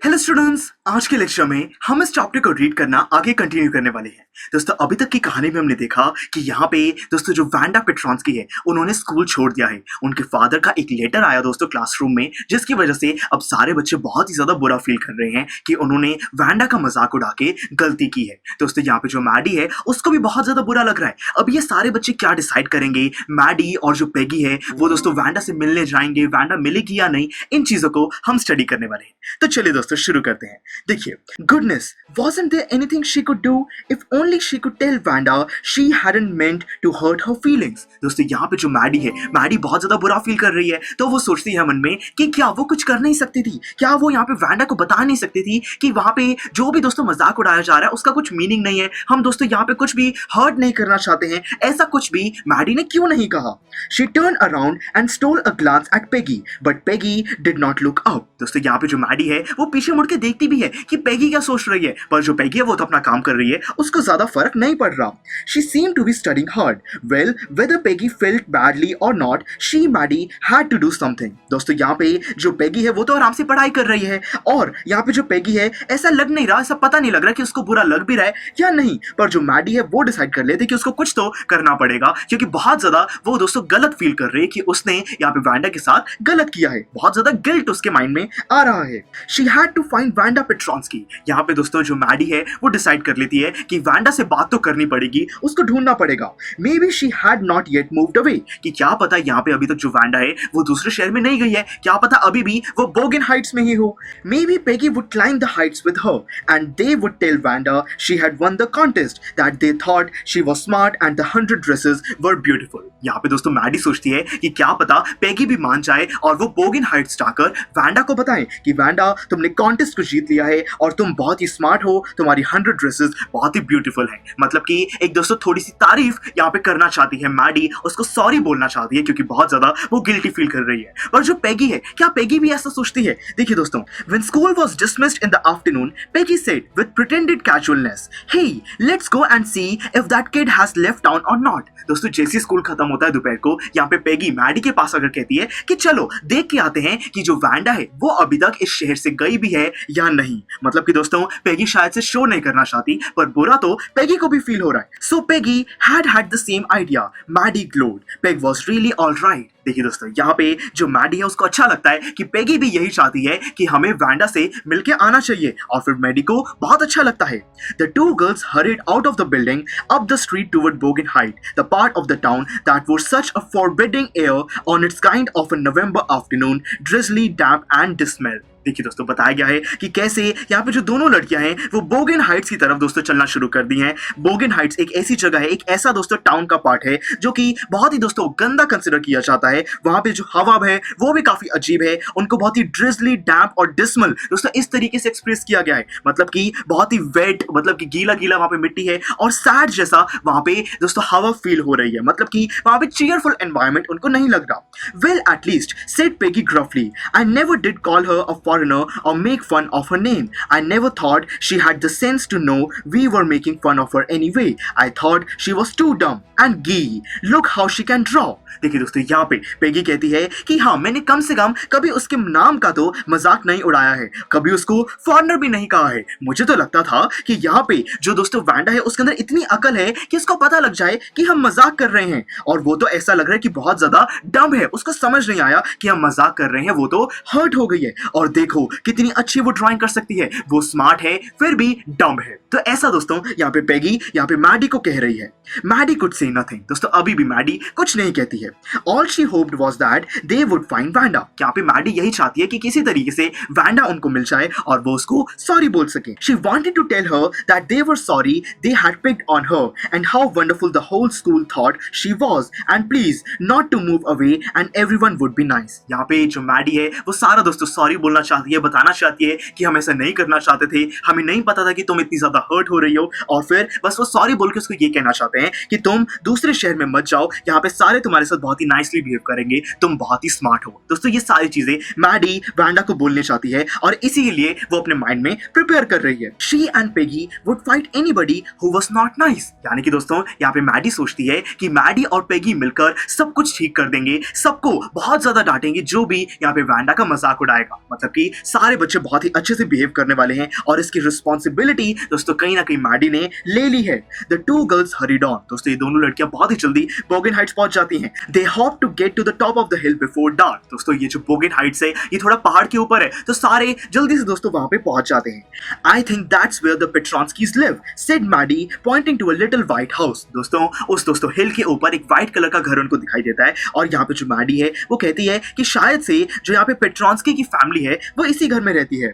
Hello students, आज के lecture में हम इस चैप्टर को रीड करना आगे कंटिन्यू करने वाले हैं। दोस्तों, अभी तक की कहानी में हमने देखा कि यहाँ पे दोस्तों जो वांडा पेट्रॉन्स्की है उन्होंने स्कूल छोड़ दिया है। उनके फादर का एक लेटर आया दोस्तों क्लासरूम में, जिसकी वजह से अब सारे बच्चे बहुत ही ज्यादा बुरा फील कर रहे हैं कि उन्होंने वांडा का मजाक उड़ा के गलती की है। दोस्तों, यहाँ पे जो मैडी है उसको भी बहुत ज्यादा बुरा लग रहा है। अब ये सारे बच्चे क्या डिसाइड करेंगे, मैडी और जो पेगी है वो दोस्तों वांडा से मिलने जाएंगे, वांडा मिलेगी या नहीं, इन चीजों को हम स्टडी करने वाले हैं। तो चलिए दोस्तों शुरू करते हैं। देखिए, goodness, wasn't there anything she could do if only she could tell Wanda she hadn't meant to hurt her feelings? दोस्तों, यहाँ पे जो मैडी है, मैडी बहुत ज्यादा बुरा फील कर रही है। तो वो सोचती है मन में कि क्या वो कुछ कर नहीं सकती थी, क्या वो यहाँ पे वांडा को बता नहीं सकती थी कि वहां पे जो भी दोस्तों मजाक उड़ाया जा रहा है उसका कुछ मीनिंग नहीं है, हम दोस्तों यहाँ पे कुछ भी हर्ट नहीं करना चाहते हैं। ऐसा कुछ भी मैडी ने क्यों नहीं कहा? She turned around and stole a glance at Peggy, but Peggy did not look up. दोस्तों, यहाँ पे जो मैडी है वो पीछे मुड़ के देखती भी है कि पेगी क्या सोच रही है, पर जो पेगी है वो तो अपना काम कर रही है, उसको ज्यादा फर्क नहीं पड़ रहा। She seemed to be studying hard. Well, whether Peggy felt badly or not, she, Maddie, had to do something. दोस्तों, यहाँ पे जो पेगी है वो तो आराम से पढ़ाई कर रही है, और यहाँ पे जो पेगी है ऐसा लग नहीं रहा, ऐसा पता नहीं लग रहा कि उसको बुरा लग भी रहा है या नहीं, पर जो मैडी है वो डिसाइड कर लेती कि उसको कुछ तो करना पड़ेगा, क्योंकि बहुत ज्यादा वो दोस्तों गलत फील कर रही है कि उसने यहाँ पे वांडा के साथ गलत किया है। बहुत ज्यादा गिल्ट उसके माइंड में आ रहा है। She had to find Wanda Petronsky. यहाँ पे दोस्तों जो मैडी है वो डिसाइड कर लेती है कि वांडा से बात तो करनी पड़ेगी, उसको ढूंढना पड़ेगा। Maybe she had not yet moved away. कि क्या पता यहाँ पे अभी तक जो वांडा है वो दूसरे शहर में नहीं गई है, क्या पता अभी भी वो बोगन हाइट्स में ही हो। Maybe Peggy would climb the heights with her and they would tell Wanda she had won the contest, that they thought she was smart and the 100 dresses were beautiful. यहाँ पे दोस्तों मैडी सोचती है कि क्या पता पेगी भी मान जाए और वो बोगन हाइट्स जाकर वांडा को बताएं कि वांडा, तुमने कॉन्टेस्ट को जीत लिया है और तुम बहुत ही स्मार्ट हो, तुम्हारी 100 ड्रेसेस बहुत ही ब्यूटीफुल है। मतलब कि एक दोस्तों थोड़ी सी तारीफ यहाँ पे करना चाहती है मैडी, उसको सॉरी बोलना चाहती है क्योंकि बहुत ज्यादा वो गिल्टी फील कर रही है। और जो पेगी है, क्या पेगी भी ऐसा सोचती है? देखिए दोस्तों, when school was dismissed in the afternoon, Peggy said with pretended casualness, "Hey, let's go and see if that kid has left town or not." दोस्तों, जैसे स्कूल खत्म होता है दोपहर को, यहाँ पे पेगी मैडी के पास आकर कहती है कि चलो देख के आते हैं कि जो वांडा है वो अभी तक इस शहर से गई भी है या नहीं। मतलब कि दोस्तों पेगी शायद से शो नहीं करना चाहती, पर बुरा तो पेगी को भी फील हो रहा है। So Peggy had the same idea. Maddy glowed. Peg was really all right. देखिए दोस्तों, यहाँ पे जो मैडी है उसको अच्छा लगता है कि पेगी भी यही चाहती है कि हमें वांडा से मिलके आना चाहिए, और फिर मैडी को बहुत अच्छा लगता है। The two girls hurried out of the building up the street toward Bogan Heights, the part of the town that was such a forbidding air on its kind of a November afternoon, drizzly, damp and dismal. देखिए दोस्तों, बताया गया है कि कैसे यहाँ पे जो दोनों लड़कियां हैं वो बोगन हाइट्स की तरफ दोस्तों चलना शुरू कर दी हैं। बोगन हाइट्स एक ऐसी जगह है, एक ऐसा दोस्तों टाउन का पार्ट है जो कि बहुत ही दोस्तों गंदा कंसिडर किया जाता है। वहां पे जो हवा है वो भी काफी अजीब है, उनको बहुत ही ड्रिजली, डैम्प और डिस्मल दोस्तों इस तरीके से एक्सप्रेस किया गया है। मतलब कि बहुत ही वेट, मतलब कि गीला गीला वहां पे मिट्टी है, और सैड जैसा वहां पे दोस्तों हवा फील हो रही है। मतलब कि वहां पे चीयरफुल एनवायरनमेंट उनको नहीं लग रहा। Well, at least said Peggy gruffly, I never did call her a foreigner or make fun of her name. I never thought she had the sense to know we were making fun of her anyway. I thought she was too dumb and gee, look how she can draw. देखिए दोस्तों, यहाँ पे Peggy कहती है कि हाँ, मैंने कम से कम कभी उसके नाम का तो मजाक नहीं उड़ाया है, कभी उसको फॉरनर भी नहीं कहा है। मुझे तो लगता था कि यहाँ पे जो दोस्तों वांडा है उसके अंदर इतनी अकल है कि उसको पता लग जाए कि हम मजाक कर रहे हैं, और वो तो ऐसा लग रहा है कि बहुत ज्यादा डम है, उसको समझ नहीं आया कि हम मजाक कर रहे हैं, वो तो हर्ट हो गई है। और देखो कितनी अच्छी वो ड्राइंग कर सकती है, वो स्मार्ट है फिर भी डम है। तो ऐसा दोस्तों यहाँ पे पेगी यहाँ पे मैडी को कह रही है। Maddie could say nothing. दोस्तों, अभी भी मैडी कुछ नहीं कहती है। All she hoped was that they would find Wanda. यहाँ पे मैडी यही चाहती है कि किसी तरीके से वांडा उनको मिल जाए और वो उसको सॉरी बोल सके। She wanted to tell her that they were sorry they had picked on her and how wonderful the whole school thought she was, and please not to move away and everyone would be nice. यहाँ पे जो Maddie है वो सारा दोस्तों sorry बोलना चाहती है, बताना चाहती है कि हम ऐसा नहीं करना चाहते थे, हमें नहीं पता था कि तुम इतनी ज्यादा ज्यादा हर्ट हो रही हो, और फिर बस वो सॉरी बोल के उसको ये कहना चाहते हैं कि तुम दूसरे शहर में मत जाओ, यहाँ पे सारे तुम्हारे साथ बहुत ही नाइसली बिहेव करेंगे, तुम बहुत ही स्मार्ट हो। दोस्तों ये सारी चीजें मैडी वांडा को बोलने चाहती है और इसीलिए वो अपने माइंड में प्रिपेयर कर रही है। She and Peggy would fight anybody who was not nice, यानी कि दोस्तों यहाँ पे मैडी सोचती है कि मैडी और पेगी मिलकर सब कुछ ठीक कर देंगे, सबको बहुत ज्यादा डांटेंगे जो भी यहाँ पे वांडा का मजाक उड़ाएगा। मतलब कि सारे बच्चे बहुत ही अच्छे से बिहेव करने वाले हैं और इसकी रिस्पॉन्सिबिलिटी दोस्तों कहीं ना कहीं मैडी ने ले ली है। The two girls hurried on, दोस्तों ये दोनों लड़कियां बहुत ही जल्दी बोगन हाइट्स पहुंच जाती हैं। They hope to get to the top of the hill before dark, दोस्तों ये जो बोगन हाइट्स है ये थोड़ा पहाड़ के ऊपर है, तो सारे जल्दी से दोस्तों वहां पे पहुंच जाते हैं। I think that's where the Petronskys live, said Maddy pointing to a little white house. दोस्तों हिल के ऊपर एक व्हाइट कलर का घर उनको दिखाई देता है और यहाँ पे जो मैडी है वो कहती है कि शायद से जो यहाँ पे पेट्रॉन्स्की की फैमिली है वो इसी घर में रहती है।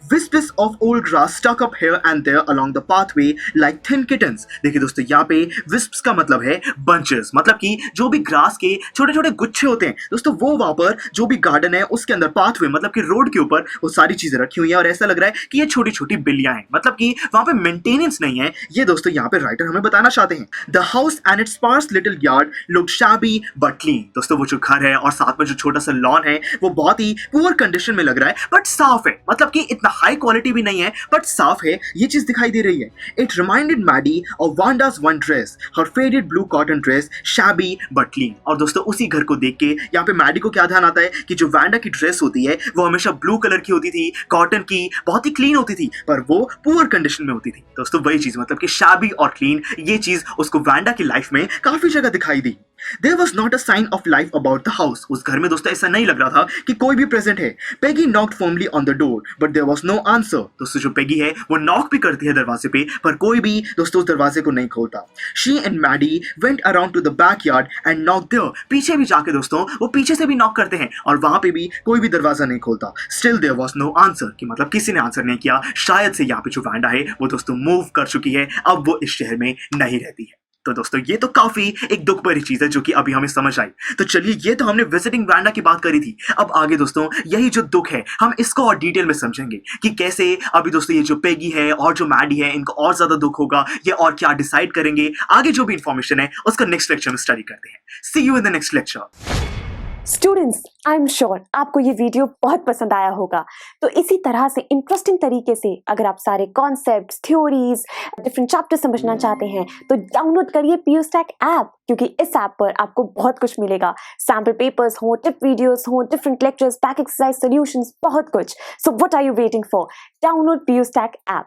Wisps of old grass stuck up here and there along the pathway like thin kittens। देखिए दोस्तों यहाँ पे wisps का मतलब है bunches, मतलब कि जो भी ग्रास के छोटे छोटे गुच्छे होते हैं दोस्तों, वो वहां पर जो भी गार्डन है उसके अंदर पाथवे मतलब कि रोड के ऊपर वो सारी चीजें रखी हुई हैं और ऐसा लग रहा है कि ये छोटी छोटी बिल्लियां हैं, मतलब कि वहां पे मेंटेनेंस नहीं है। ये दोस्तों यहाँ पे राइटर हमें बताना चाहते हैं। The house and its sparse little yard look shabby but clean, दोस्तों वो जो घर है और साथ में जो छोटा सा लॉन है वो बहुत ही पुअर कंडीशन में लग रहा है बट साफ है, मतलब कि इतना हाई क्वालिटी भी नहीं है बट साफ है, ये चीज दिखाई दे रही है। It reminded Maddie of Wanda's one dress, her faded blue cotton dress, shabby but clean. और दोस्तों उसी घर को देख के यहाँ पे मैडी को क्या ध्यान आता है कि जो वांडा की ड्रेस होती है वो हमेशा ब्लू कलर की होती थी, कॉटन की, बहुत ही क्लीन होती थी, पर वो पुअर कंडीशन में होती थी। दोस्तों वही चीज मतलब कि शैबी और क्लीन, ये चीज उसको वांडा की लाइफ में काफी जगह दिखाई दी। There was not a sign of life about the house। उस घर में दोस्तों ऐसा नहीं लग रहा था कि कोई भी प्रेजेंट है। Peggy knocked firmly on the door, but there was no answer। दोस्तों जो पेगी है वो नॉक भी करती है दरवाजे पे, पर कोई भी दोस्तों उस दरवाजे को नहीं खोलता। She and Maddie went around to the backyard and knocked there। पीछे भी जाके दोस्तों वो पीछे से भी नॉक करते हैं और वहां पे भी कोई भी दरवाजा नहीं खोलता। Still there was no answer, कि मतलब किसी ने आंसर नहीं किया। शायद से यहाँ पे जो वांडा है वो दोस्तों मूव कर चुकी है, अब वो इस शहर में नहीं रहती है। तो दोस्तों ये तो काफी एक दुख भरी चीज है जो कि अभी हमें समझ आई। तो चलिए ये तो हमने विजिटिंग वांडा की बात करी थी, अब आगे दोस्तों यही जो दुख है हम इसको और डिटेल में समझेंगे कि कैसे अभी दोस्तों ये जो पेगी है और जो मैडी है इनको और ज्यादा दुख होगा, ये और क्या डिसाइड करेंगे, आगे जो भी इंफॉर्मेशन है उसका नेक्स्ट लेक्चर में स्टडी करते हैं। See you in the next lecture. Students, I am sure आपको ये वीडियो बहुत पसंद आया होगा। तो इसी तरह से इंटरेस्टिंग तरीके से अगर आप सारे कॉन्सेप्ट्स, थ्योरीज, डिफरेंट चैप्टर समझना चाहते हैं तो डाउनलोड करिए PUSTAC ऐप, क्योंकि इस ऐप पर आपको बहुत कुछ मिलेगा। सैम्पल पेपर्स हो, टिप वीडियोस हो, different lectures, back exercise solutions, बहुत कुछ। So what are you waiting for? Download PUSTAC app.